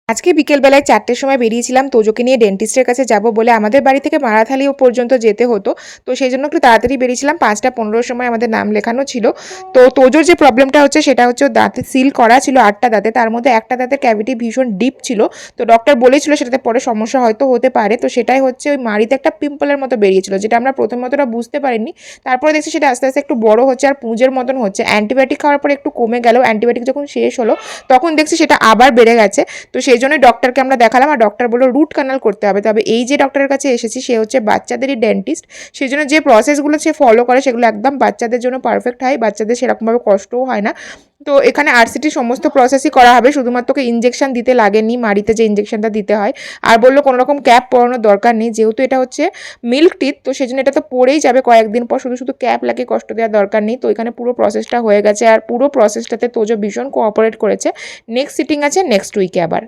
আজকে বিকেলবেলায় 4টের সময় বেরিয়েছিলাম তোজোকে নিয়ে ডেন্টিস্টের কাছে যাব বলে। আমাদের বাড়ি থেকে মারাথালিও পর্যন্ত যেতে হতো। তো সেইজন্য একটু তাড়াতাড়ি বেরিয়েছিলাম। 5টা 15 সময় আমাদের নাম লেখানো ছিল। তো তোজোর যে প্রবলেমটা হচ্ছে সেটা হচ্ছে ওর দাঁতে সিল করা ছিল 8টা দাঁতে। তার মধ্যে একটা দাঁতের ক্যাভিটি ভীষণ ডিপ ছিল। তো ডক্টর বলেছিল সেটাতে পরে সমস্যা হয়তো হতে পারে। তো সেটাই হচ্ছে ওই মাড়িতে একটা পিম্পলের মতো বেরিয়েছিল, যেটা আমরা প্রথমে অতটা বুঝতে পারিনি। তারপরে দেখছি সেটা আস্তে আস্তে একটু বড় হচ্ছে আর পুঁজের মতন হচ্ছে। অ্যান্টিবায়োটিক খাওয়ার পরে একটু কমে গেল। অ্যান্টিবায়োটিক যখন শেষ হলো তখন দেখছি সেটা আবার বেড়ে গেছে। তো সেই জন্যই ডক্টরকে আমরা দেখালাম আর ডক্টর বলল রুট কানাল করতে হবে। তবে এই যে ডক্টরের কাছে এসেছি সে হচ্ছে বাচ্চাদেরই ডেন্টিস্ট। সেই জন্য যে প্রসেসগুলো সে ফলো করে সেগুলো একদম বাচ্চাদের জন্য পারফেক্ট হয়, বাচ্চাদের সেরকমভাবে কষ্টও হয় না। তো এখানে আরসিটির সমস্ত প্রসেসই করা হবে, শুধুমাত্র ওকে ইঞ্জেকশন দিতে লাগেনি, মাড়িতে যে ইঞ্জেকশনটা দিতে হয়। আর বললো কোনো রকম ক্যাপ পরানোর দরকার নেই, যেহেতু এটা হচ্ছে মিল্ক টিথ, তো সেই জন্য এটা তো পড়েই যাবে কয়েকদিন পর, শুধু শুধু ক্যাপ লাগিয়ে কষ্ট দেওয়ার দরকার নেই। তো এখানে পুরো প্রসেসটা হয়ে গেছে আর পুরো প্রসেসটাতে তোজো ভীষণ কোঅপারেট করেছে। নেক্সট সিটিং আছে নেক্সট উইকে আবার।